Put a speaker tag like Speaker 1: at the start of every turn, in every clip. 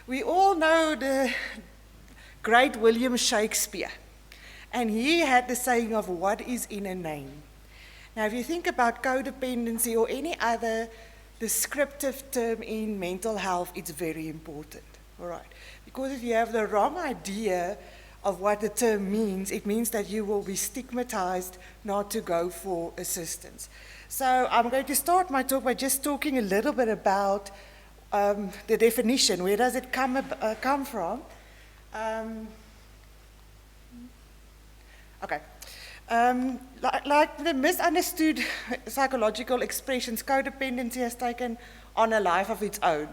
Speaker 1: We all know the great William Shakespeare, and he had the saying of what is in a name. Now, if you think about codependency or any other descriptive term in mental health, it's very important, all right? Because if you have the wrong idea of what the term means, it means that you will be stigmatized not to go for assistance. So I'm going to start my talk by just talking a little bit about the definition. Where does it come from? Okay. Like the misunderstood psychological expressions, codependency has taken on a life of its own.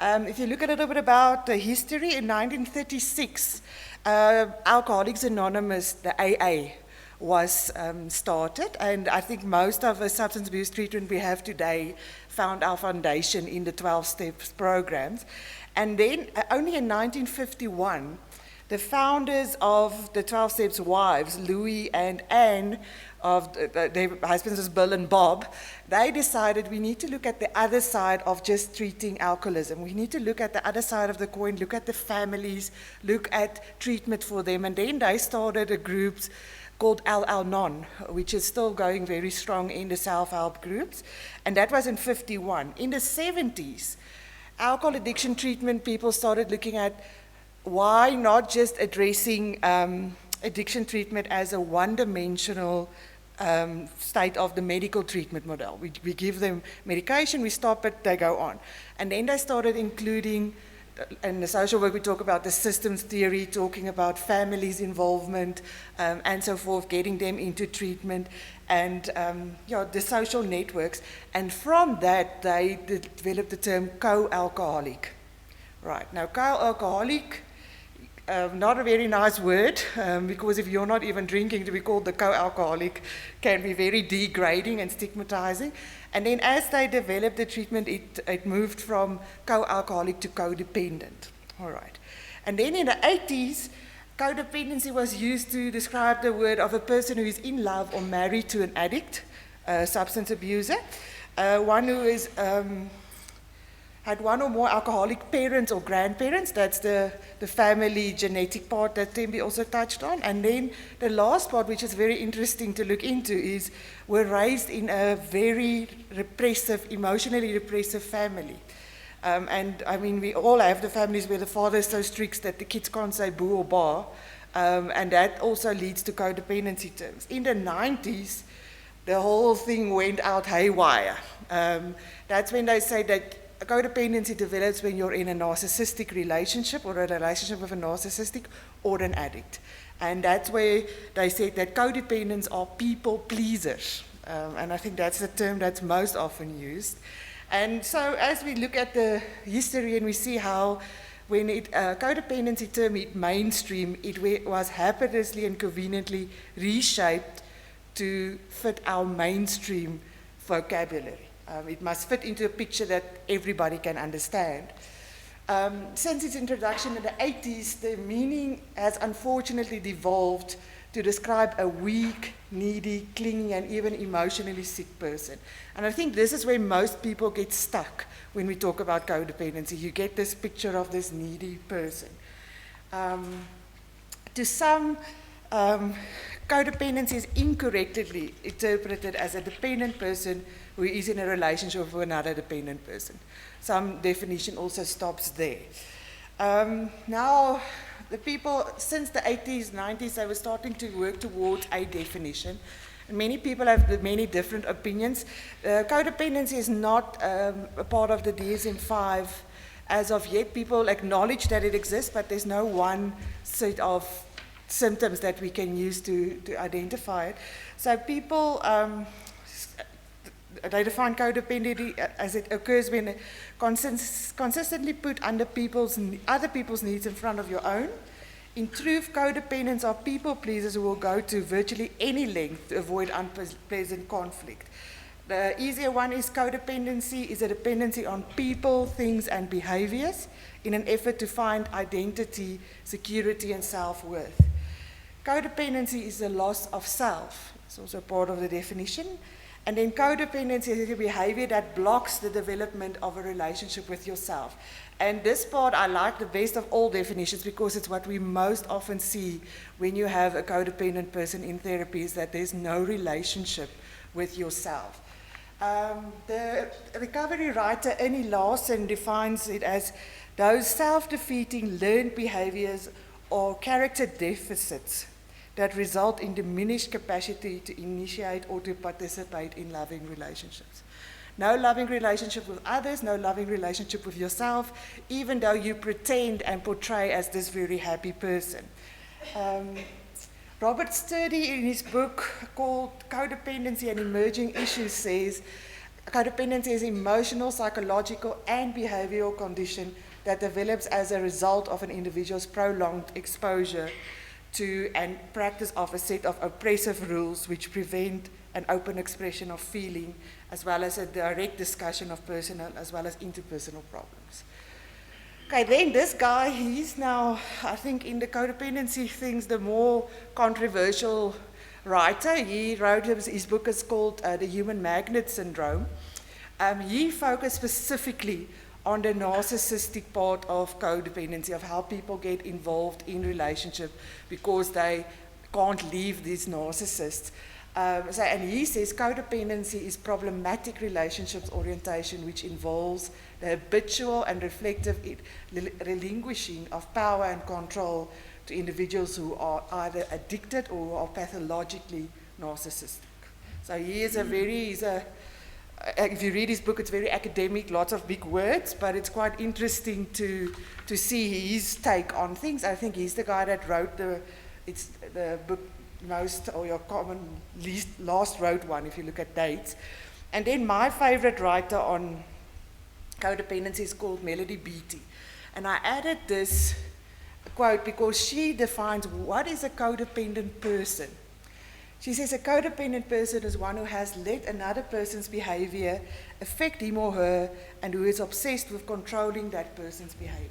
Speaker 1: If you look a little bit about the history, in 1936, Alcoholics Anonymous, the AA, was started, and I think most of the substance abuse treatment we have today found our foundation in the 12 steps programs. And then only in 1951, the founders of the 12 Steps wives, Louis and Anne, their husbands was Bill and Bob, they decided we need to look at the other side of just treating alcoholism. We need to look at the other side of the coin, look at the families, look at treatment for them. And then they started a group called Al-Anon, which is still going very strong in the self-help groups. And that was in 51. In the 70s, alcohol addiction treatment people started looking at why not just addressing addiction treatment as a one-dimensional state of the medical treatment model. We give them medication, we stop it, they go on. And then they started including, in the social work we talk about the systems theory, talking about families' involvement and so forth, getting them into treatment, and the social networks. And from that, they developed the term co-alcoholic. Right, now co-alcoholic, not a very nice word, because if you're not even drinking, to be called the co-alcoholic can be very degrading and stigmatizing. And then as they developed the treatment, it moved from co-alcoholic to codependent. All right. And then in the 80s, codependency was used to describe the word of a person who is in love or married to an addict, a substance abuser, one who is had one or more alcoholic parents or grandparents. That's the family genetic part that Tembi also touched on. And then the last part, which is very interesting to look into, is we're raised in a very repressive, emotionally repressive family. And I mean, we all have the families where the father is so strict that the kids can't say boo or bar. And that also leads to codependency terms. In the 90s, the whole thing went out haywire. That's when they say that codependency develops when you're in a narcissistic relationship or a relationship with a narcissistic or an addict. And that's where they said that codependents are people pleasers. And I think that's the term that's most often used. And so as we look at the history and we see how when codependency term hit mainstream, it was haphazardly and conveniently reshaped to fit our mainstream vocabulary. It must fit into a picture that everybody can understand. Since its introduction in the 80s, the meaning has unfortunately devolved to describe a weak, needy, clingy, and even emotionally sick person. And I think this is where most people get stuck when we talk about codependency. You get this picture of this needy person. To some, codependency is incorrectly interpreted as a dependent person who is in a relationship with another dependent person. Some definition also stops there. Now, the people, since the 80s, 90s, they were starting to work towards a definition. And many people have many different opinions. Codependency is not a part of the DSM-5 as of yet. People acknowledge that it exists, but there's no one set of symptoms that we can use to identify it. So people, they define codependency as it occurs when consistently put other people's needs in front of your own. In truth, codependents are people pleasers who will go to virtually any length to avoid unpleasant conflict. The easier one is codependency is a dependency on people, things, and behaviors in an effort to find identity, security, and self-worth. Codependency is the loss of self. It's also part of the definition. And then codependency is a behavior that blocks the development of a relationship with yourself. And this part I like the best of all definitions because it's what we most often see when you have a codependent person in therapy, is that there's no relationship with yourself. The recovery writer Annie Larson defines it as those self-defeating learned behaviors or character deficits that result in diminished capacity to initiate or to participate in loving relationships. No loving relationship with others, no loving relationship with yourself, even though you pretend and portray as this very happy person. Robert Sturdy, in his book called Codependency and Emerging Issues, says codependency is emotional, psychological, and behavioral condition that develops as a result of an individual's prolonged exposure to and practice of a set of oppressive rules which prevent an open expression of feeling, as well as a direct discussion of personal as well as interpersonal problems. Okay, then this guy, he's now, I think, in the codependency things, the more controversial writer. He wrote, his book is called The Human Magnet Syndrome. He focused specifically on the narcissistic part of codependency, of how people get involved in relationship because they can't leave these narcissists. And he says codependency is problematic relationships orientation which involves the habitual and reflective relinquishing of power and control to individuals who are either addicted or who are pathologically narcissistic. So he is if you read his book, it's very academic, lots of big words, but it's quite interesting to see his take on things. I think he's the guy that wrote the book most, or your common last wrote one, if you look at dates. And then my favorite writer on codependency is called Melody Beattie. And I added this quote because she defines what is a codependent person. She says a codependent person is one who has let another person's behavior affect him or her and who is obsessed with controlling that person's behavior.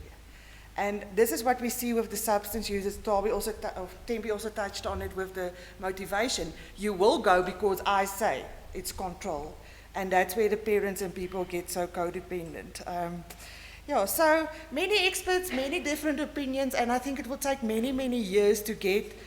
Speaker 1: And this is what we see with the substance users. Tempe also touched on it with the motivation. You will go because I say it's control. And that's where the parents and people get so codependent. So many experts, many different opinions, and I think it will take many, many years to get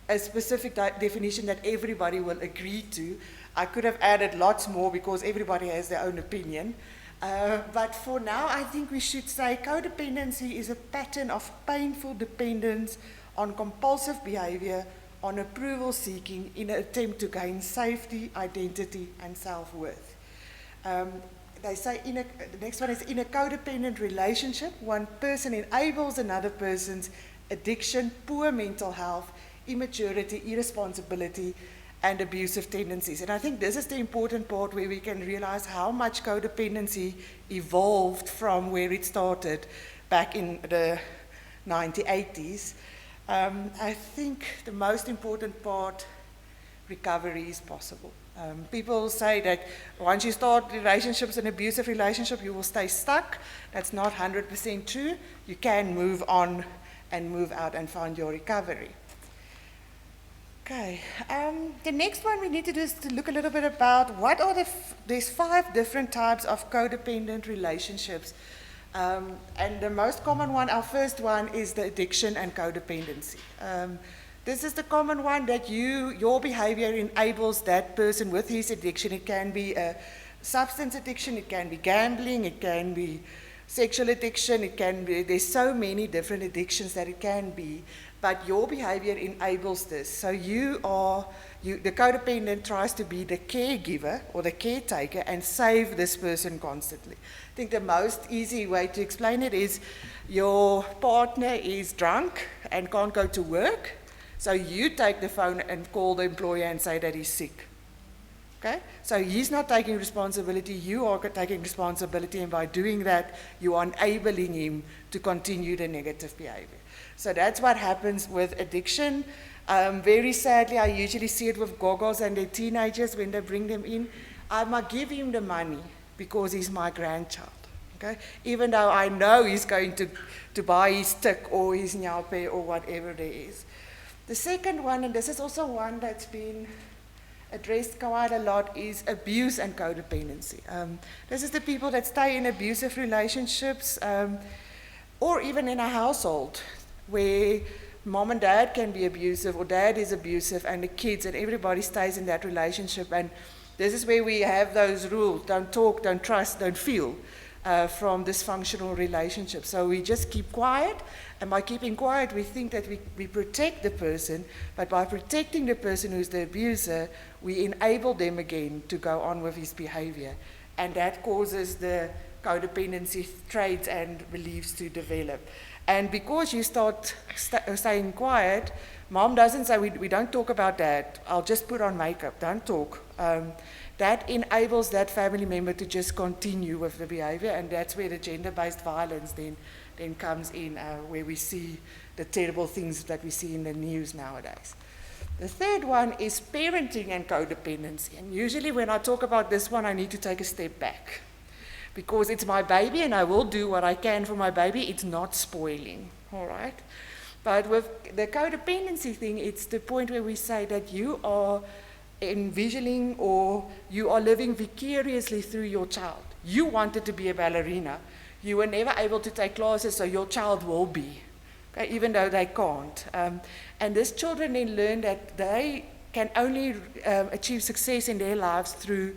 Speaker 1: a specific definition that everybody will agree to. I could have added lots more because everybody has their own opinion. But for now, I think we should say codependency is a pattern of painful dependence on compulsive behavior, on approval seeking in an attempt to gain safety, identity, and self-worth. They say, the next one is, in a codependent relationship, one person enables another person's addiction, poor mental health, immaturity, irresponsibility, and abusive tendencies. And I think this is the important part where we can realize how much codependency evolved from where it started back in the 1980s. I think the most important part, recovery is possible. People say that once you start relationships, an abusive relationship, you will stay stuck. That's not 100% true. You can move on and move out and find your recovery. Okay, the next one we need to do is to look a little bit about what are there's 5 different types of codependent relationships. And the most common one, our first one, is the addiction and codependency. This is the common one that your behavior enables that person with his addiction. It can be a substance addiction, it can be gambling, it can be sexual addiction, it can be, there's so many different addictions that it can be. But your behavior enables this. So the codependent tries to be the caregiver or the caretaker and save this person constantly. I think the most easy way to explain it is your partner is drunk and can't go to work. So you take the phone and call the employer and say that he's sick. Okay? So he's not taking responsibility, you are taking responsibility, and by doing that, you are enabling him to continue the negative behavior. So that's what happens with addiction. Very sadly, I usually see it with gogos and their teenagers when they bring them in. I might give him the money because he's my grandchild. Okay? Even though I know he's going to buy his stick or his nyaupe or whatever there is. The second one, and this is also one that's been addressed quite a lot, is abuse and codependency. This is the people that stay in abusive relationships. Or even in a household where mom and dad can be abusive, or dad is abusive, and the kids and everybody stays in that relationship. And this is where we have those rules: don't talk, don't trust, don't feel, from dysfunctional relationships. So we just keep quiet, and by keeping quiet, we think that we protect the person, but by protecting the person who's the abuser, we enable them again to go on with his behavior. And that causes the codependency traits and beliefs to develop. And because you start staying quiet, mom doesn't say, we don't talk about that, I'll just put on makeup, don't talk. That enables that family member to just continue with the behavior, and that's where the gender-based violence then comes in, where we see the terrible things that we see in the news nowadays. The third one is parenting and codependency. And usually when I talk about this one, I need to take a step back, because it's my baby and I will do what I can for my baby. It's not spoiling, all right? But with the codependency thing, it's the point where we say that you are envisioning or you are living vicariously through your child. You wanted to be a ballerina. You were never able to take classes, so your child will be, okay, even though they can't. And these children then learn that they can only achieve success in their lives through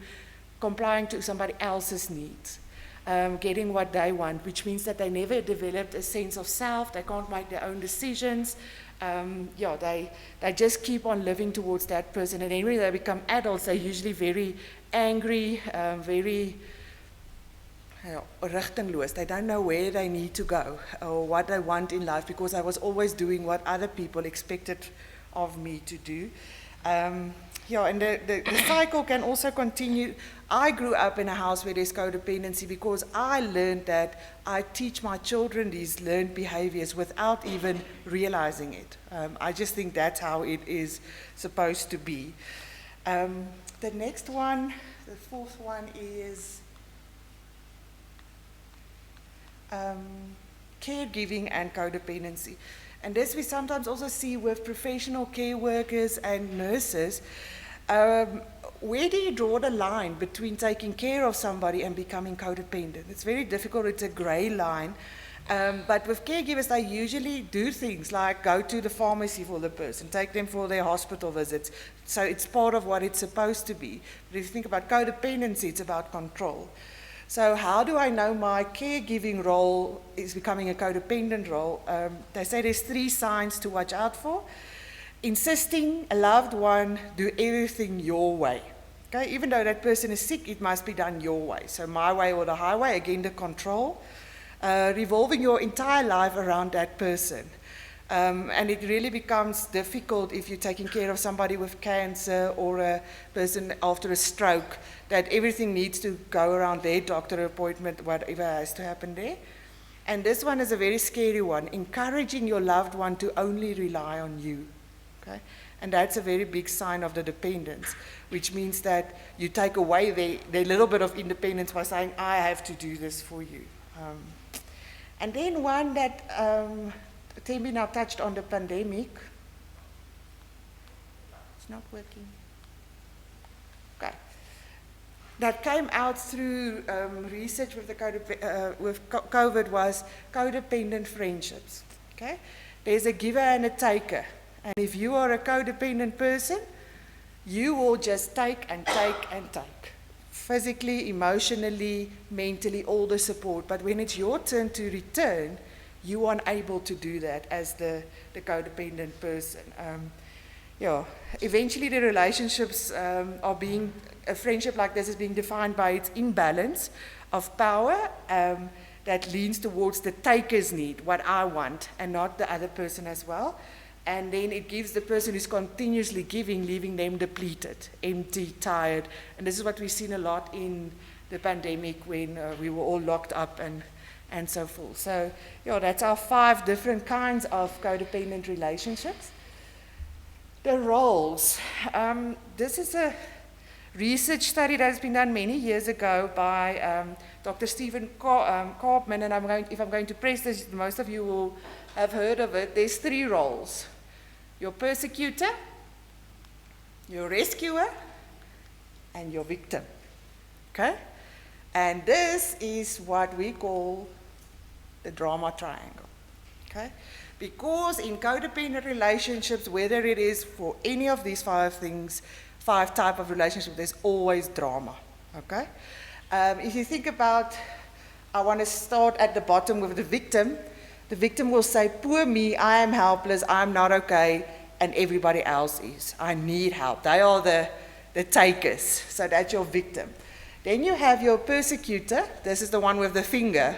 Speaker 1: complying to somebody else's needs. Getting what they want, which means that they never developed a sense of self, they can't make their own decisions. They just keep on living towards that person. And then when they become adults, they're usually very angry, very rigtingloos. They don't know where they need to go or what they want in life, because I was always doing what other people expected of me to do. And the cycle can also continue. I grew up in a house where there's codependency because I learned that I teach my children these learned behaviors without even realizing it. I just think that's how it is supposed to be. The next one, the fourth one, is caregiving and codependency. And this we sometimes also see with professional care workers and nurses. Where do you draw the line between taking care of somebody and becoming codependent? It's very difficult, it's a gray line. But with caregivers, they usually do things like go to the pharmacy for the person, take them for their hospital visits. So it's part of what it's supposed to be. But if you think about codependency, it's about control. So how do I know my caregiving role is becoming a codependent role? They say there's 3 signs to watch out for. Insisting a loved one do everything your way. Okay? Even though that person is sick, it must be done your way. So my way or the highway, again the control. Revolving your entire life around that person. And it really becomes difficult if you're taking care of somebody with cancer or a person after a stroke, that everything needs to go around their doctor appointment, whatever has to happen there. And this one is a very scary one, encouraging your loved one to only rely on you. Okay? And that's a very big sign of the dependence, which means that you take away their little bit of independence by saying, I have to do this for you. And then one that Tembi now touched on, the pandemic. It's not working. Okay. That came out through research with COVID was codependent friendships. Okay? There's a giver and a taker. And if you are a codependent person, you will just take and take and take. Physically, emotionally, mentally, all the support. But when it's your turn to return, you are unable to do that as the codependent person. Eventually the relationships are being, a friendship like this is being defined by its imbalance of power that leans towards the taker's need, what I want, and not the other person as well. And then it gives the person who's continuously giving, leaving them depleted, empty, tired. And this is what we've seen a lot in the pandemic when we were all locked up and so forth. So, that's our 5 different kinds of codependent relationships. The roles. This is a research study that has been done many years ago by Dr. Stephen Koopman, and if I'm going to press this, most of you will have heard of it. There's 3 roles. Your persecutor, your rescuer, and your victim. Okay? And this is what we call the drama triangle. Okay? Because in codependent relationships, whether it is for any of these 5 things, 5 types of relationships, there's always drama. Okay? If you think about, I want to start at the bottom with the victim. The victim will say, poor me, I am helpless, I'm not okay, and everybody else is. I need help. They are the takers. So that's your victim. Then you have your persecutor. This is the one with the finger.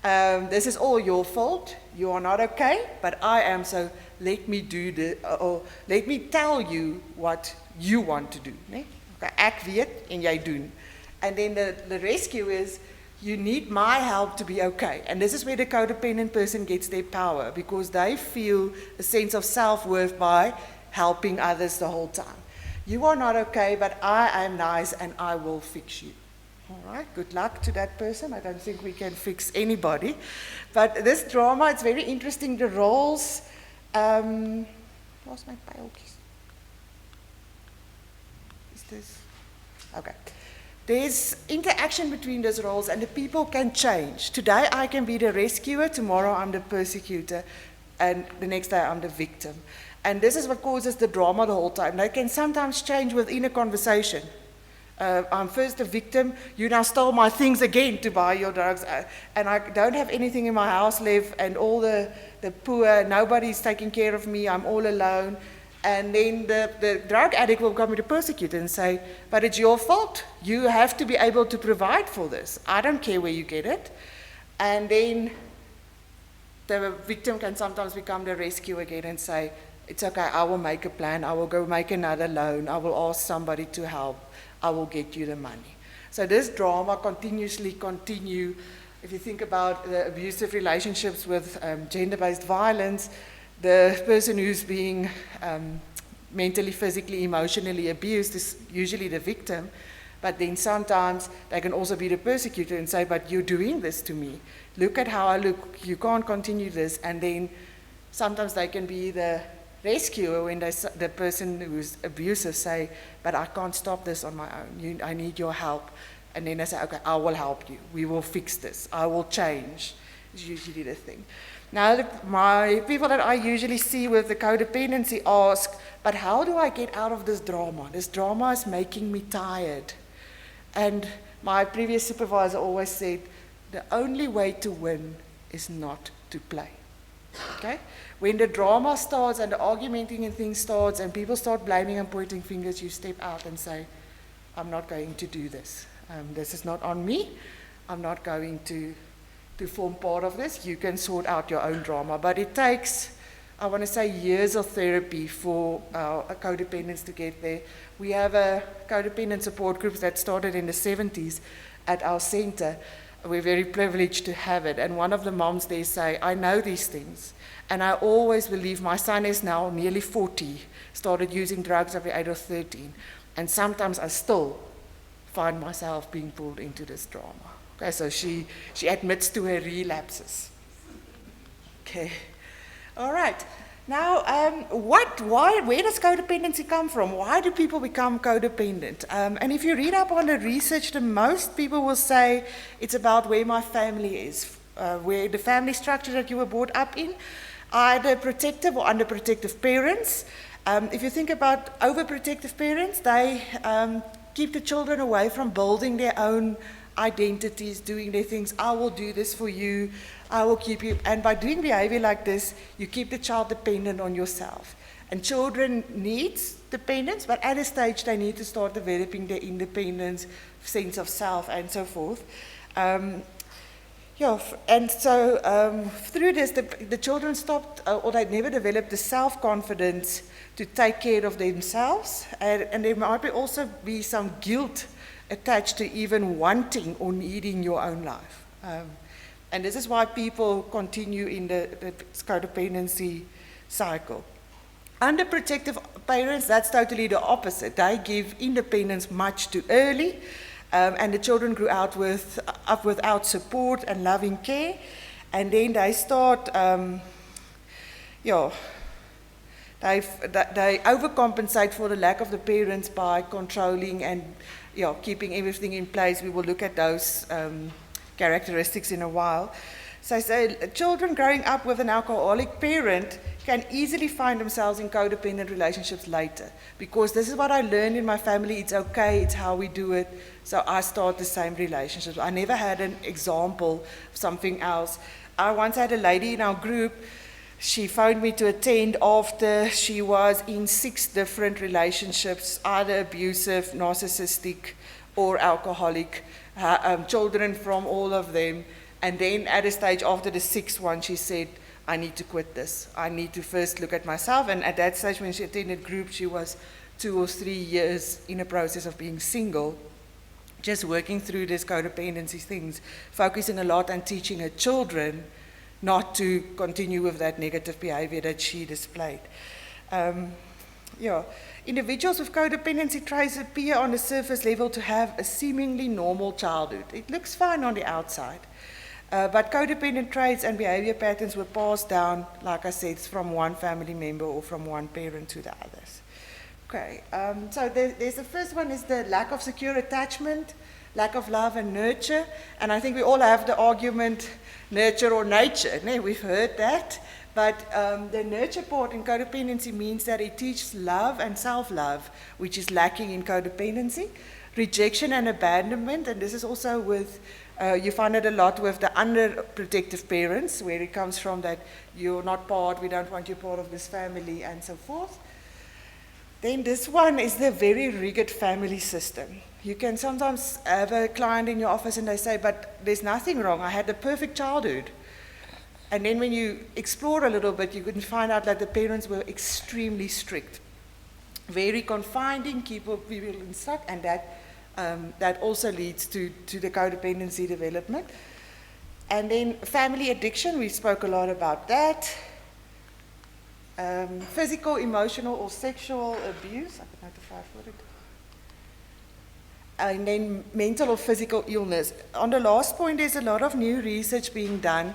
Speaker 1: This is all your fault. You are not okay, but I am, so let me do or let me tell you what you want to do. Nee? Okay, ek weet en jy doen. And then the rescue is, you need my help to be okay. And this is where the codependent person gets their power, because they feel a sense of self-worth by helping others the whole time. You are not okay, but I am nice and I will fix you. All right, good luck to that person. I don't think we can fix anybody. But this drama, it's very interesting. The roles, lost my pijltjies. Is this? Okay. There's interaction between those roles, and the people can change. Today I can be the rescuer, tomorrow I'm the persecutor, and the next day I'm the victim. And this is what causes the drama the whole time. They can sometimes change within a conversation. I'm first the victim, you now stole my things again to buy your drugs, and I don't have anything in my house left, and all the poor, nobody's taking care of me, I'm all alone. And then the drug addict will come to the persecutor and say, but it's your fault. You have to be able to provide for this. I don't care where you get it. And then the victim can sometimes become the rescuer again and say, it's okay, I will make a plan. I will go make another loan. I will ask somebody to help. I will get you the money. So this drama continuously continue. If you think about the abusive relationships with gender-based violence, the person who's being mentally, physically, emotionally abused is usually the victim, but then sometimes they can also be the persecutor and say, but you're doing this to me. Look at how I look. You can't continue this. And then sometimes they can be the rescuer when the person who's abusive say, but I can't stop this on my own. I need your help. And then they say, okay, I will help you. We will fix this. I will change. It's usually the thing. Now, my people that I usually see with the codependency ask, but how do I get out of this drama? This drama is making me tired. And my previous supervisor always said, the only way to win is not to play. Okay? When the drama starts and the argumenting and things starts and people start blaming and pointing fingers, you step out and say, I'm not going to do this. This is not on me. I'm not going to form part of this. You can sort out your own drama. But it takes, I want to say, years of therapy for codependents to get there. We have a codependent support group that started in the 70s at our center. We're very privileged to have it. And one of the moms there say, I know these things. And I always believe, my son is now nearly 40, started using drugs at the age of 13. And sometimes I still find myself being pulled into this drama. Okay, so she admits to her relapses. Okay, all right. Now, where does codependency come from? Why do people become codependent? And if you read up on the research, the most people will say it's about where my family is, where the family structure that you were brought up in, either protective or underprotective parents. If you think about overprotective parents, they keep the children away from building their own identities, doing their things. I will do this for you. I will keep you. And by doing behavior like this, you keep the child dependent on yourself. And children need dependence, but at a stage they need to start developing their independence, sense of self, and so forth. And so through this, the children stopped, or they never developed the self-confidence to take care of themselves. And there might also be some guilt attached to even wanting or needing your own life. And this is why people continue in the codependency cycle. Underprotective parents, that's totally the opposite. They give independence much too early, and the children grew up without support and loving care, and then they start, they overcompensate for the lack of the parents by controlling and keeping everything in place. We will look at those characteristics in a while. So I say children growing up with an alcoholic parent can easily find themselves in codependent relationships later, because this is what I learned in my family. It's okay, it's how we do it. So I start the same relationships. I never had an example of something else. I once had a lady in our group. She phoned me to attend after she was in 6 different relationships, either abusive, narcissistic, or alcoholic, children from all of them. And then at a stage after the 6th one, she said, I need to quit this. I need to first look at myself. And at that stage, when she attended group, she was 2 or 3 years in a process of being single, just working through this codependency things, focusing a lot on teaching her children not to continue with that negative behavior that she displayed. Individuals with codependency traits appear on the surface level to have a seemingly normal childhood. It looks fine on the outside. But codependent traits and behavior patterns were passed down, like I said, from one family member or from one parent to the others. Okay, so there's the first one is the lack of secure attachment, lack of love and nurture. And I think we all have the argument, nurture or nature. We've heard that. But the nurture part in codependency means that it teaches love and self-love, which is lacking in codependency. Rejection and abandonment, and this is also with, you find it a lot with the underprotective parents, where it comes from that you're not part, we don't want you part of this family, and so forth. Then this one is the very rigid family system. You can sometimes have a client in your office and they say, but there's nothing wrong, I had the perfect childhood. And then when you explore a little bit, you can find out that the parents were extremely strict, very confining, keep people in stuck, and that also leads to the codependency development. And then family addiction, we spoke a lot about that. Physical, emotional, or sexual abuse, I could notify for it. And then mental or physical illness. On the last point, there's a lot of new research being done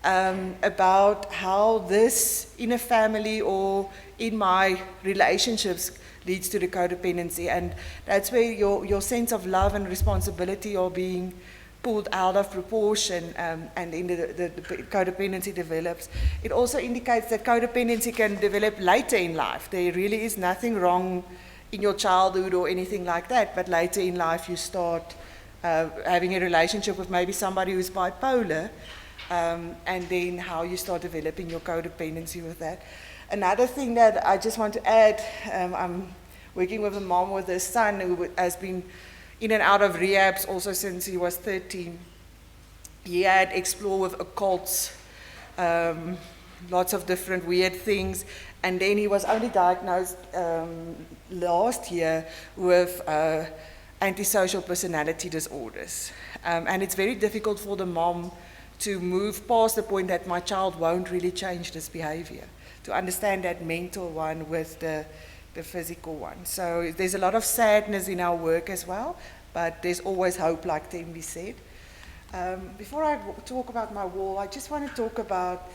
Speaker 1: about how this in a family or in my relationships leads to the codependency. And that's where your sense of love and responsibility are being pulled out of proportion, and then the codependency develops. It also indicates that codependency can develop later in life. There really is nothing wrong in your childhood or anything like that, but later in life you start having a relationship with maybe somebody who's bipolar, and then how you start developing your codependency with that. Another thing that I just want to add, I'm working with a mom with a son who has been in and out of rehabs also since he was 13. He had explored with occults, lots of different weird things, and then he was only diagnosed last year with antisocial personality disorders. And it's very difficult for the mom to move past the point that my child won't really change this behavior, to understand that mental one with the physical one. So there's a lot of sadness in our work as well, but there's always hope, like Tembi said. Before I talk about my wall, I just want to talk about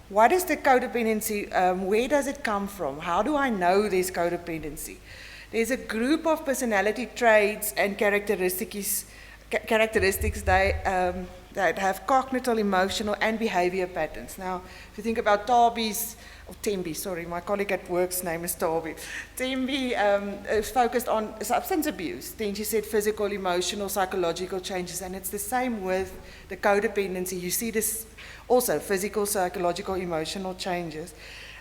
Speaker 1: what is the codependency, where does it come from? How do I know there's codependency? There's a group of personality traits and characteristics that have cognitive, emotional, and behavior patterns. Now, if you think about Tembi, sorry, my colleague at work's name is Tabi. Tembi is focused on substance abuse. Then she said physical, emotional, psychological changes, and it's the same with the codependency. You see this also, physical, psychological, emotional changes.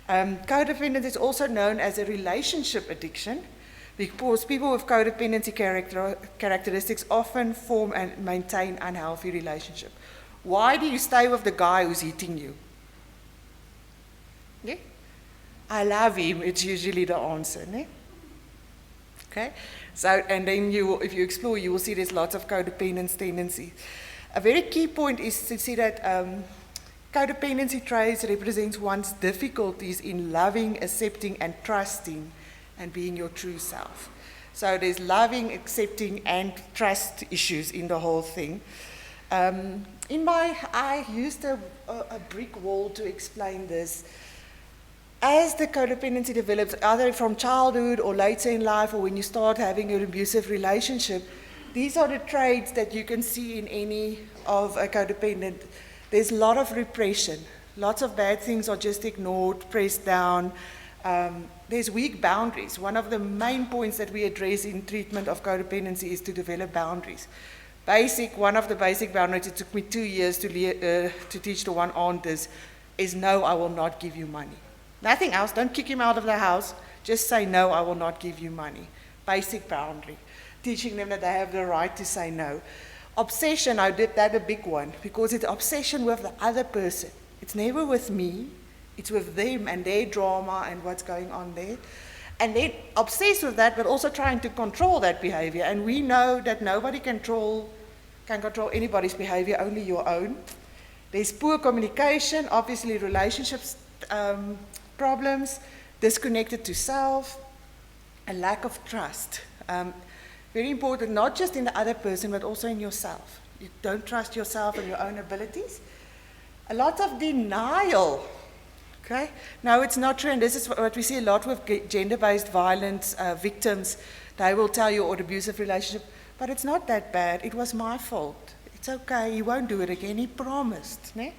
Speaker 1: Codependency is also known as a relationship addiction, because people with codependency characteristics often form and maintain unhealthy relationships. Why do you stay with the guy who's hitting you? Yeah? I love him, it's usually the answer. Yeah? Okay? So, and then if you explore, you will see there's lots of codependence tendencies. A very key point is to see that codependency traits represents one's difficulties in loving, accepting, and trusting, and being your true self. So there's loving, accepting, and trust issues in the whole thing. I used a brick wall to explain this. As the codependency develops, either from childhood or later in life, or when you start having an abusive relationship, These are the traits that you can see in any of a codependent. There's a lot of repression. Lots of bad things are just ignored, pressed down. There's weak boundaries. One of the main points that we address in treatment of codependency is to develop boundaries. One of the basic boundaries, it took me 2 years to teach to one aunt is no, I will not give you money. Nothing else, don't kick him out of the house, just say no, I will not give you money. Basic boundary. Teaching them that they have the right to say no. Obsession, I did that a big one, because it's obsession with the other person. It's never with me, it's with them and their drama and what's going on there. And then obsessed with that, but also trying to control that behavior. And we know that nobody can control anybody's behavior, only your own. There's poor communication, obviously relationships problems, disconnected to self, a lack of trust. Very important, not just in the other person, but also in yourself. You don't trust yourself and your own abilities. A lot of denial. Okay? No, it's not true, and this is what we see a lot with gender-based violence victims. They will tell you, or abusive relationship, but it's not that bad. It was my fault. It's okay. He won't do it again. He promised. Ne?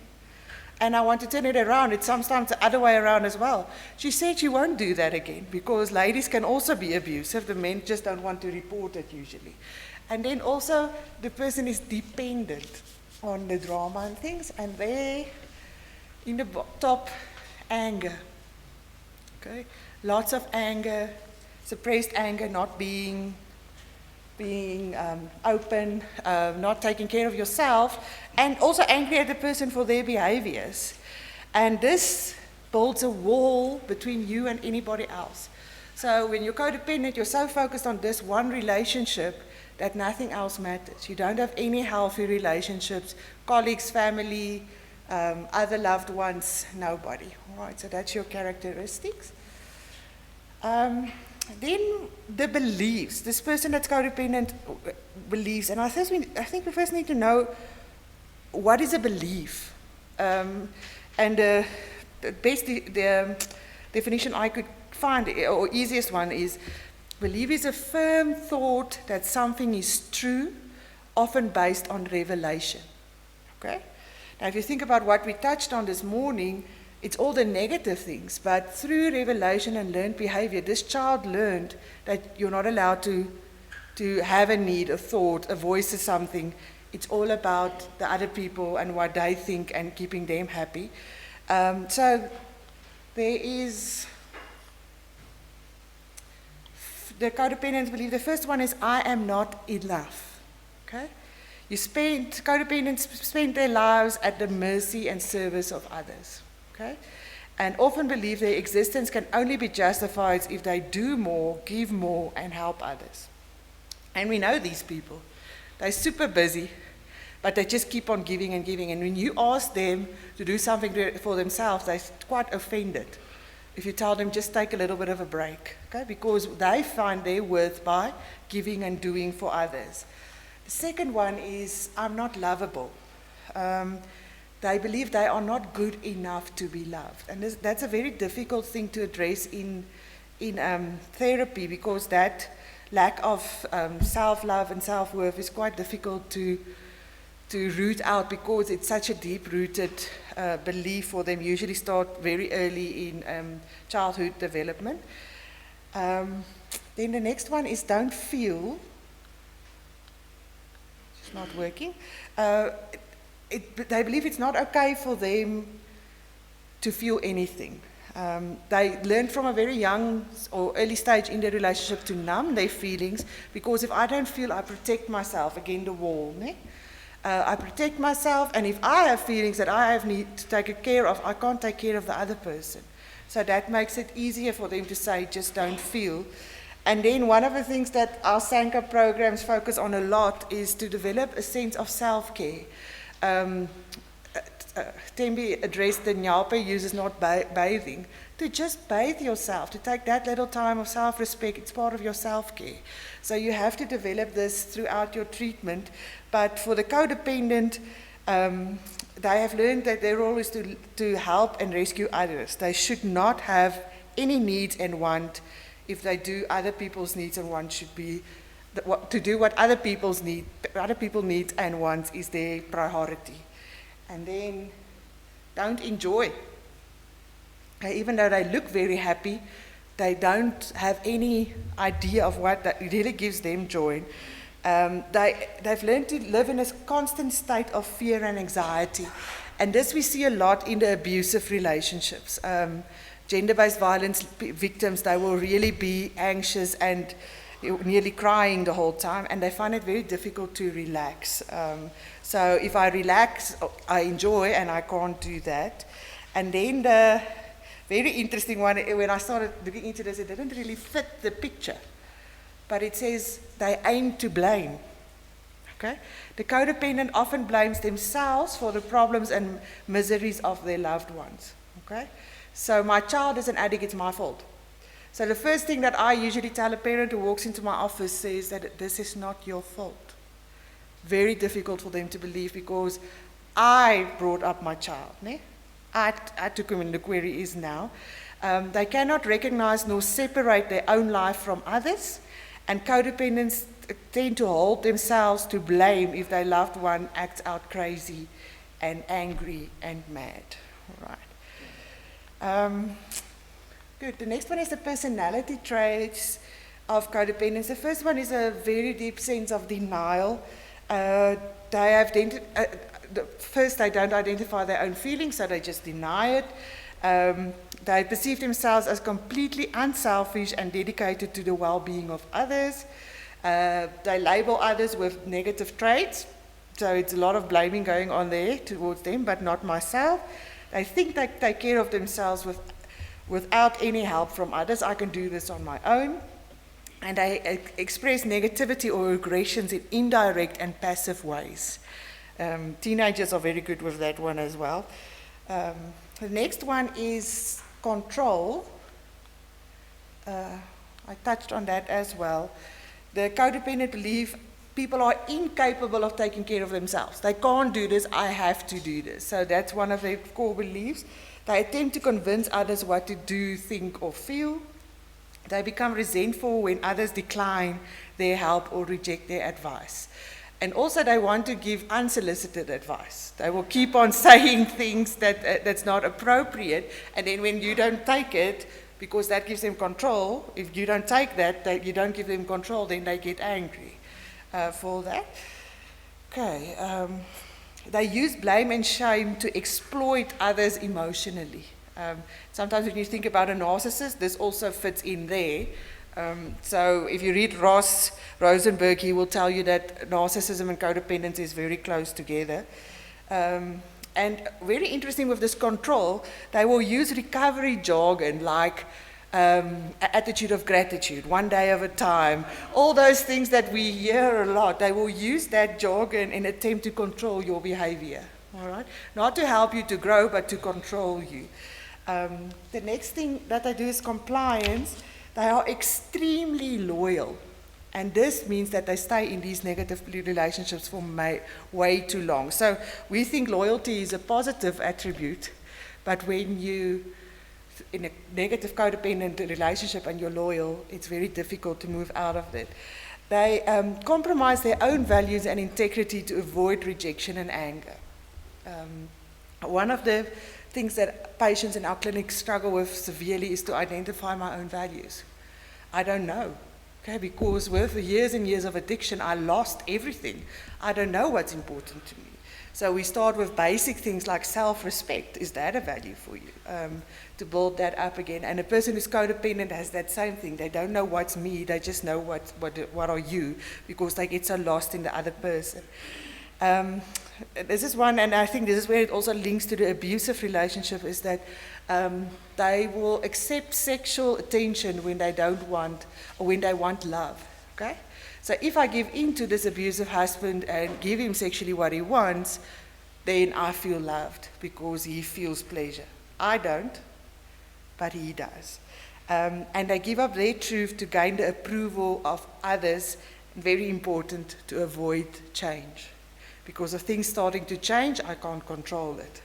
Speaker 1: And I want to turn it around. It's sometimes the other way around as well. She said she won't do that again, because ladies can also be abusive. The men just don't want to report it usually. And then also the person is dependent on the drama and things, and there in the top, anger. Okay? Lots of anger, suppressed anger, not being open, not taking care of yourself, and also angry at the person for their behaviors. And this builds a wall between you and anybody else. So when you're codependent, you're so focused on this one relationship that nothing else matters. You don't have any healthy relationships, colleagues, family, other loved ones, nobody. All right, so that's your characteristics. Then the beliefs. This person that's codependent believes, and I think we first need to know what is a belief. And the best the definition I could find, or easiest one, is belief is a firm thought that something is true, often based on revelation. Okay? Now, if you think about what we touched on this morning, it's all the negative things, but through revelation and learned behavior, this child learned that you're not allowed to have a need, a thought, a voice or something. It's all about the other people and what they think and keeping them happy. So there is the codependents belief. The first one is, I am not enough. Okay? Codependents spend their lives at the mercy and service of others. Okay? And often believe their existence can only be justified if they do more, give more, and help others. And we know these people. They're super busy, but they just keep on giving and giving. And when you ask them to do something for themselves, they're quite offended if you tell them just take a little bit of a break. Okay? Because they find their worth by giving and doing for others. The second one is, I'm not lovable. They believe they are not good enough to be loved. And that's a very difficult thing to address in therapy, because that lack of self-love and self-worth is quite difficult to root out, because it's such a deep-rooted belief for them. Usually start very early in childhood development. Then the next one is don't feel. It's not working. They believe it's not okay for them to feel anything. They learn from a very young or early stage in their relationship to numb their feelings, because if I don't feel, I protect myself against the wall. Ne? I protect myself, and if I have feelings that I need to take care of, I can't take care of the other person. So that makes it easier for them to say, just don't feel. And then one of the things that our Sanka programs focus on a lot is to develop a sense of self-care. Tembi addressed the Nyape uses not bathing. To just bathe yourself, to take that little time of self-respect, it's part of your self-care. So you have to develop this throughout your treatment. But for the codependent, they have learned that their role is to help and rescue others. They should not have any needs and want. If they do, other people's needs and wants should be to do what other people need and wants is their priority. And then don't enjoy. Even though they look very happy, they don't have any idea of what that really gives them joy. They've learned to live in a constant state of fear and anxiety. And this we see a lot in the abusive relationships. Gender-based violence victims, they will really be anxious and nearly crying the whole time, and they find it very difficult to relax. So if I relax, I enjoy, and I can't do that. And then the very interesting one, when I started looking into this, it didn't really fit the picture. But it says they aim to blame. Okay? The codependent often blames themselves for the problems and miseries of their loved ones. Okay? So my child is an addict, it's my fault. So the first thing that I usually tell a parent who walks into my office is that this is not your fault. Very difficult for them to believe because I brought up my child. Ne? I took him, and look where he is now. They cannot recognize nor separate their own life from others, and codependents tend to hold themselves to blame if their loved one acts out crazy and angry and mad. All right. Good. The next one is the personality traits of codependence. The first one is a very deep sense of denial. First, they don't identify their own feelings, so they just deny it. They perceive themselves as completely unselfish and dedicated to the well-being of others. They label others with negative traits, so it's a lot of blaming going on there towards them, but not myself. They think they take care of themselves without any help from others. I can do this on my own. And they express negativity or aggressions in indirect and passive ways. Teenagers are very good with that one as well. The next one is control. I touched on that as well. The codependent believe people are incapable of taking care of themselves. They can't do this, I have to do this. So that's one of their core beliefs. They attempt to convince others what to do, think, or feel. They become resentful when others decline their help or reject their advice. And also they want to give unsolicited advice. They will keep on saying things that's not appropriate, and then when you don't take it, because that gives them control, if you don't take that, you don't give them control, then they get angry for that. Okay, they use blame and shame to exploit others emotionally. Sometimes when you think about a narcissist, this also fits in there. So if you read Ross Rosenberg, he will tell you that narcissism and codependence is very close together. And very interesting with this control, they will use recovery jargon like attitude of gratitude, one day at a time, all those things that we hear a lot. They will use that jargon in an attempt to control your behavior. All right? Not to help you to grow, but to control you. The next thing that they do is compliance. They are extremely loyal, and this means that they stay in these negative relationships for way too long. So we think loyalty is a positive attribute, but when you in a negative codependent relationship and you're loyal, it's very difficult to move out of it. They compromise their own values and integrity to avoid rejection and anger. One of the things that patients in our clinic struggle with severely is to identify my own values. I don't know, okay, because with years and years of addiction, I lost everything. I don't know what's important to me. So we start with basic things like self-respect. Is that a value for you? To build that up again. And a person who's codependent has that same thing. They don't know what's me, they just know what are you, because they get so lost in the other person. This is one, and I think this is where it also links to the abusive relationship, is that they will accept sexual attention when they don't want, or when they want love, okay? So if I give in to this abusive husband and give him sexually what he wants, then I feel loved because he feels pleasure. I don't, but he does. And they give up their truth to gain the approval of others, very important to avoid change. Because of things starting to change, I can't control it.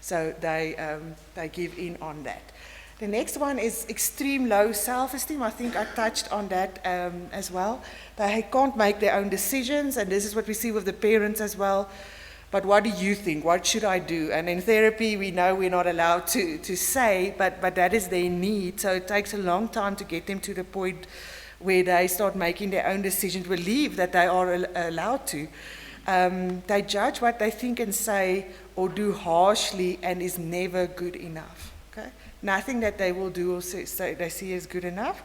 Speaker 1: So they give in on that. The next one is extreme low self-esteem. I think I touched on that as well. They can't make their own decisions, and this is what we see with the parents as well. But what do you think? What should I do? And in therapy, we know we're not allowed to say, but that is their need. So it takes a long time to get them to the point where they start making their own decisions, believe that they are allowed to. They judge what they think and say or do harshly and is never good enough. Okay? Nothing that they will do or say they see as good enough.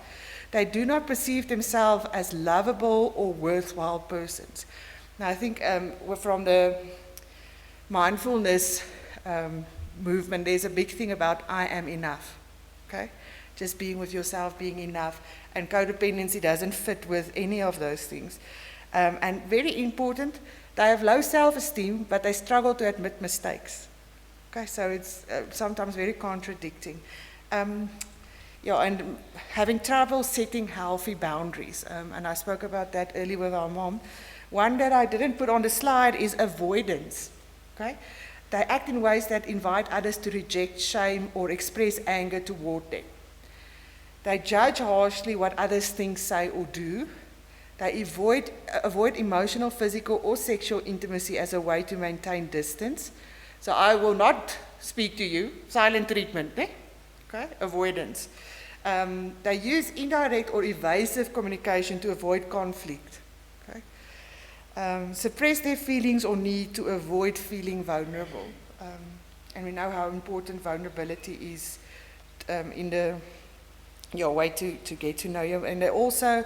Speaker 1: They do not perceive themselves as lovable or worthwhile persons. Now, I think from the mindfulness movement, there's a big thing about I am enough. Okay? Just being with yourself, being enough. And codependency doesn't fit with any of those things. And very important, they have low self-esteem, but they struggle to admit mistakes. Okay, so it's sometimes very contradicting. Yeah, and having trouble setting healthy boundaries. And I spoke about that earlier with our mom. One that I didn't put on the slide is avoidance. Okay? They act in ways that invite others to reject, shame, or express anger toward them. They judge harshly what others think, say, or do. They avoid emotional, physical, or sexual intimacy as a way to maintain distance. So I will not speak to you. Silent treatment, eh? Okay? Avoidance. They use indirect or evasive communication to avoid conflict. Okay? Suppress their feelings or need to avoid feeling vulnerable. And we know how important vulnerability is in the way to get to know you. And they also,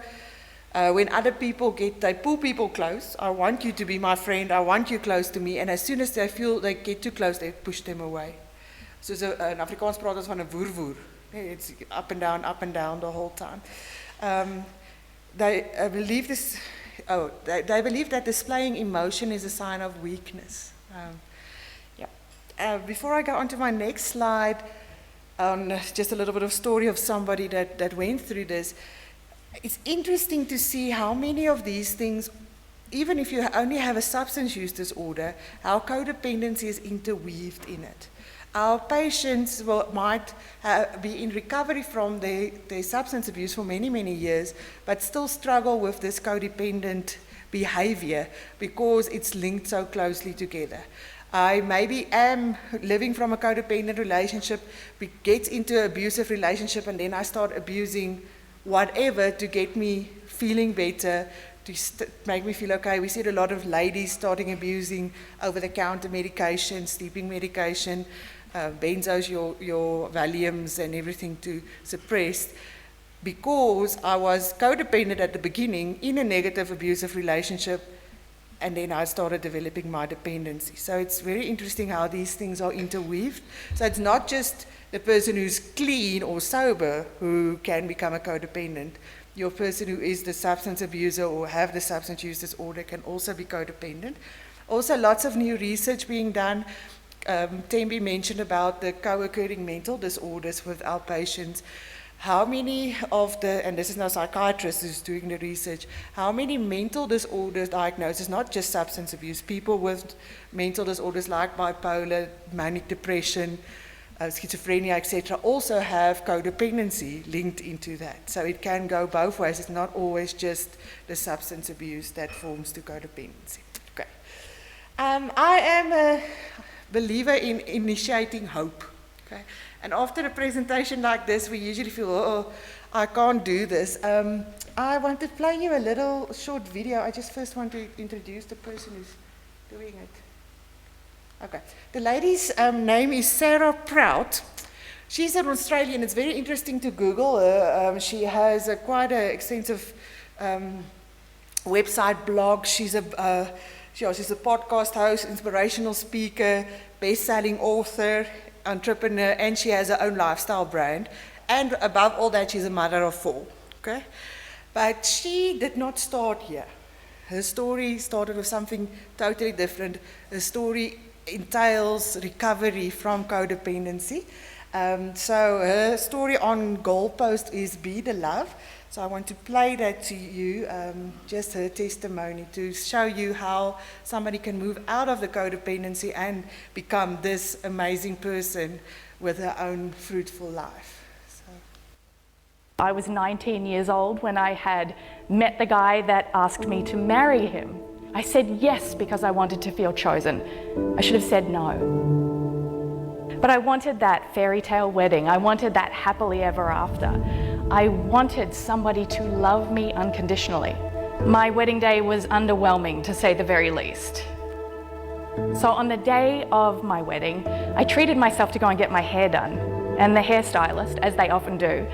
Speaker 1: when other people they pull people close. I want you to be my friend. I want you close to me. And as soon as they feel they get too close, they push them away. So in Afrikaans praat ons van 'n woer-woer. It's up and down the whole time. They believe this. They believe that displaying emotion is a sign of weakness. Before I go on to my next slide, just a little bit of story of somebody that went through this. It's interesting to see how many of these things, even if you only have a substance use disorder, how codependency is interweaved in it. Our patients might be in recovery from their substance abuse for many, many years, but still struggle with this codependent behavior because it's linked so closely together. I maybe am living from a codependent relationship, gets into an abusive relationship, and then I start abusing whatever to get me feeling better, to make me feel okay. We see a lot of ladies starting abusing over-the-counter medication, sleeping medication, benzos, your Valiums and everything to suppress, because I was codependent at the beginning in a negative abusive relationship, and then I started developing my dependency. So it's very interesting how these things are interweaved. So it's not just the person who's clean or sober who can become a codependent. Your person who is the substance abuser or have the substance use disorder can also be codependent. Also, lots of new research being done. Tembi mentioned about the co-occurring mental disorders with our patients. How many of and this is now psychiatrists who's doing the research, how many mental disorders diagnosis, not just substance abuse, people with mental disorders like bipolar, manic depression, schizophrenia, etc., also have codependency linked into that. So it can go both ways. It's not always just the substance abuse that forms to codependency. Okay. I am a believer in initiating hope. Okay. And after a presentation like this, we usually feel, oh, I can't do this. I want to play you a little short video. I just first want to introduce the person who's doing it. Okay. The lady's name is Sarah Prout. She's an Australian. It's very interesting to Google her. She has quite an extensive website, blog. She's a podcast host, inspirational speaker, best-selling author, entrepreneur, and she has her own lifestyle brand. And above all that, she's a mother of 4. Okay? But she did not start here. Her story started with something totally different. Her story entails recovery from codependency. So her story on goalpost is Be the Love. So I want to play that to you, just her testimony, to show you how somebody can move out of the codependency and become this amazing person with her own fruitful life.
Speaker 2: I was 19 years old when I had met the guy that asked me to marry him. I said yes because I wanted to feel chosen. I should have said no. But I wanted that fairy tale wedding. I wanted that happily ever after. I wanted somebody to love me unconditionally. My wedding day was underwhelming, to say the very least. So on the day of my wedding, I treated myself to go and get my hair done. And the hairstylist, as they often do,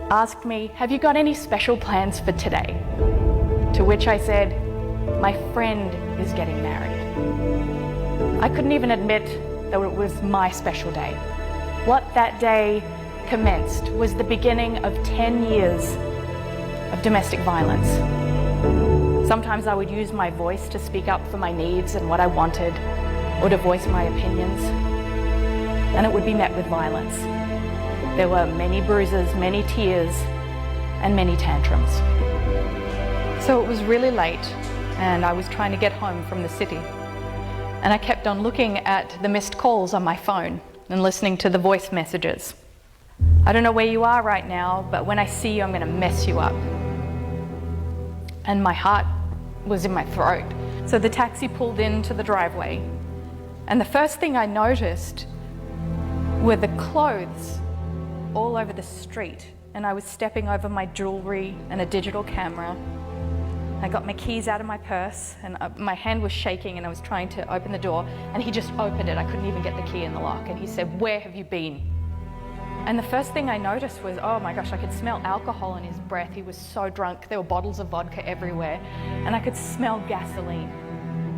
Speaker 2: asked me, "Have you got any special plans for today?" To which I said, "My friend is getting married." I couldn't even admit that it was my special day. What that day commenced was the beginning of 10 years of domestic violence. Sometimes I would use my voice to speak up for my needs and what I wanted, or to voice my opinions, and it would be met with violence. There were many bruises, many tears, and many tantrums. So it was really late, and I was trying to get home from the city. And I kept on looking at the missed calls on my phone and listening to the voice messages. "I don't know where you are right now, but when I see you, I'm going to mess you up." And my heart was in my throat. So the taxi pulled into the driveway, and the first thing I noticed were the clothes all over the street, and I was stepping over my jewelry and a digital camera. I got my keys out of my purse, and my hand was shaking, and I was trying to open the door, and he just opened it. I couldn't even get the key in the lock, and he said, "Where have you been?" And the first thing I noticed was, oh my gosh, I could smell alcohol in his breath. He was so drunk. There were bottles of vodka everywhere, and I could smell gasoline.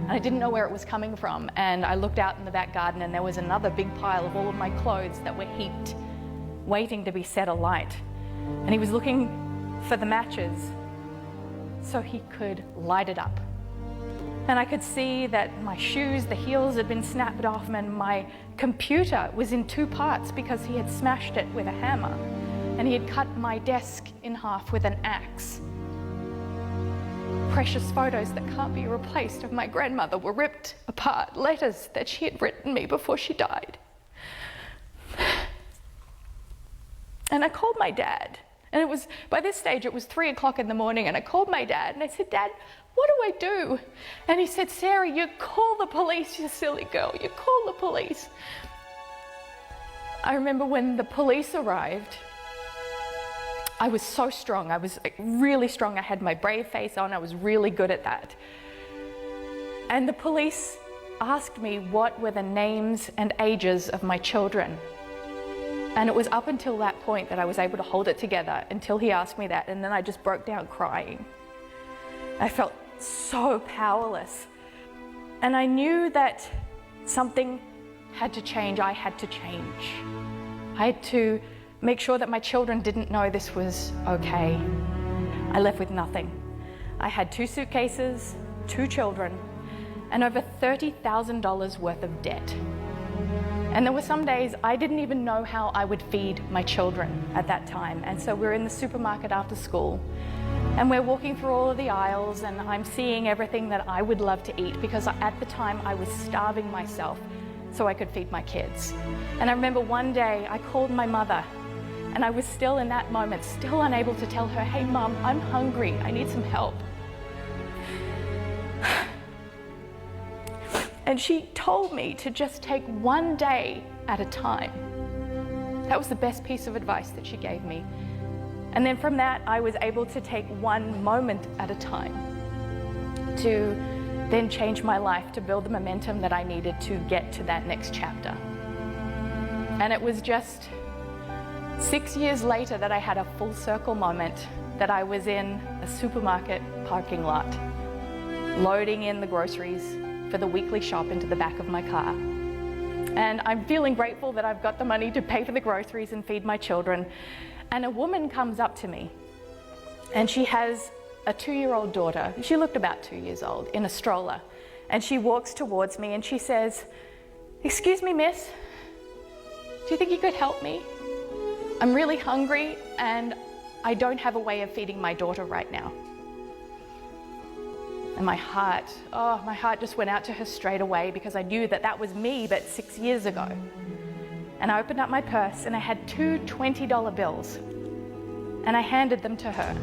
Speaker 2: And I didn't know where it was coming from. And I looked out in the back garden, and there was another big pile of all of my clothes that were heaped, waiting to be set alight. And he was looking for the matches so he could light it up. And I could see that my shoes, the heels had been snapped off, and my computer was in two parts because he had smashed it with a hammer, and he had cut my desk in half with an axe. Precious photos that can't be replaced of my grandmother were ripped apart, letters that she had written me before she died. And I called my dad, and it was, by this stage, it was 3 o'clock in the morning, and I called my dad, and I said, "Dad, what do I do?" And he said, "Sarah, you call the police, you silly girl, you call the police." I remember when the police arrived, I was so strong. I was really strong. I had my brave face on. I was really good at that. And the police asked me what were the names and ages of my children. And it was up until that point that I was able to hold it together, until he asked me that, and then I just broke down crying. I felt so powerless. And I knew that something had to change. I had to change. I had to make sure that my children didn't know this was okay. I left with nothing. I had 2 suitcases, 2 children, and over $30,000 worth of debt. And there were some days I didn't even know how I would feed my children at that time. And so we're in the supermarket after school, and we're walking through all of the aisles, and I'm seeing everything that I would love to eat, because at the time I was starving myself so I could feed my kids. And I remember one day I called my mother, and I was still in that moment, still unable to tell her, "Hey Mom, I'm hungry, I need some help." And she told me to just take one day at a time. That was the best piece of advice that she gave me. And then from that, I was able to take one moment at a time to then change my life, to build the momentum that I needed to get to that next chapter. And it was just 6 years later that I had a full circle moment, that I was in a supermarket parking lot, loading in the groceries for the weekly shop into the back of my car. And I'm feeling grateful that I've got the money to pay for the groceries and feed my children. And a woman comes up to me, and she has a 2-year-old daughter. She looked about 2 years old, in a stroller. And she walks towards me and she says, "Excuse me, miss, do you think you could help me? I'm really hungry and I don't have a way of feeding my daughter right now." And my heart just went out to her straight away, because I knew that that was me, but 6 years ago. And I opened up my purse, and I had 2 $20 bills. And I handed them to her.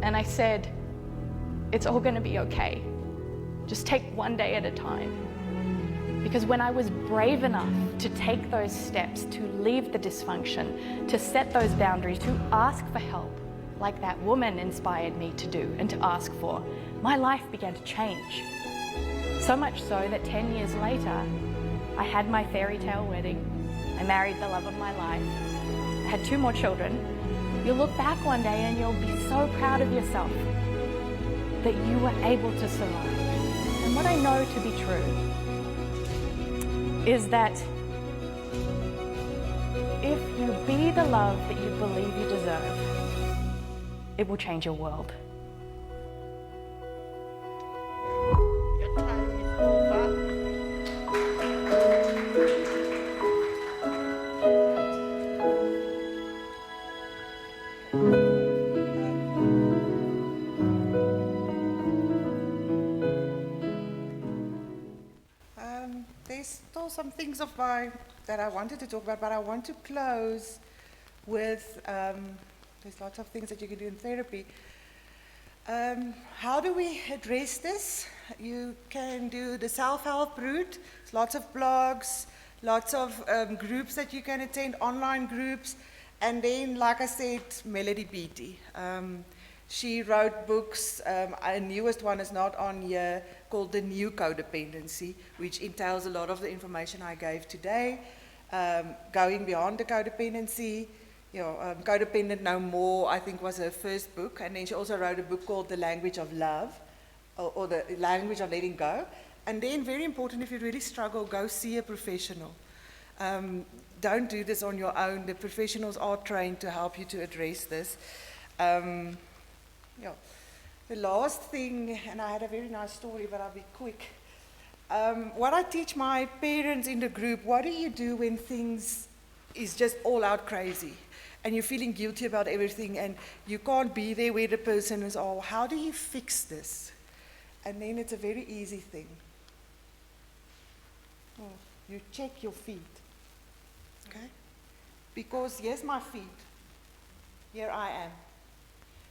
Speaker 2: And I said, it's all going to be okay. Just take one day at a time. Because when I was brave enough to take those steps, to leave the dysfunction, to set those boundaries, to ask for help, like that woman inspired me to do and to ask for, my life began to change. So much so that 10 years later, I had my fairy tale wedding. I married the love of my life. I had 2 more children. You'll look back one day and you'll be so proud of yourself that you were able to survive. And what I know to be true is that if you be the love that you believe you deserve, it will change your world.
Speaker 1: Your time is over. There's still some things of mine that I wanted to talk about, but I want to close with, there's lots of things that you can do in therapy. How do we address this? You can do the self-help route. There's lots of blogs, lots of groups that you can attend, online groups. And then, like I said, Melody Beatty. She wrote books, our newest one is not on here, called The New Codependency, which entails a lot of the information I gave today, going beyond the codependency. You know, Codependent No More, I think, was her first book, and then she also wrote a book called The Language of Love, or The Language of Letting Go. And then, very important, if you really struggle, go see a professional. Don't do this on your own. The professionals are trained to help you to address this. Yeah. The last thing, and I had a very nice story, but I'll be quick. What I teach my parents in the group, what do you do when things is just all out crazy and you're feeling guilty about everything and you can't be there where the person is? Oh, how do you fix this? And then it's a very easy thing. Oh, you check your feet. Okay? Because here's my feet. Here I am.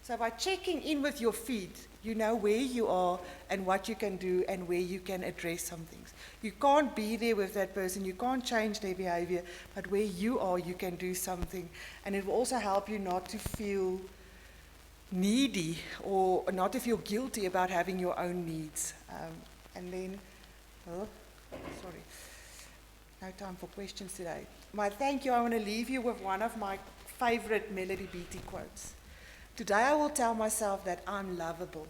Speaker 1: So by checking in with your feet, you know where you are and what you can do and where you can address some things. You can't be there with that person, you can't change their behavior, but where you are, you can do something. And it will also help you not to feel needy or not to feel guilty about having your own needs. And then, sorry, no time for questions today. My thank you, I want to leave you with one of my favorite Melody Beatty quotes. Today I will tell myself that I'm lovable.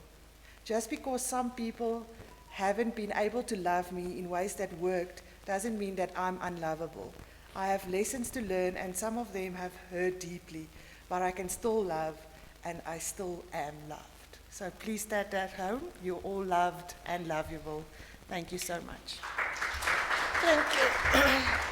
Speaker 1: Just because some people haven't been able to love me in ways that worked doesn't mean that I'm unlovable. I have lessons to learn and some of them have hurt deeply, but I can still love and I still am loved. So please stay at home. You're all loved and lovable. Thank you so much. Thank you.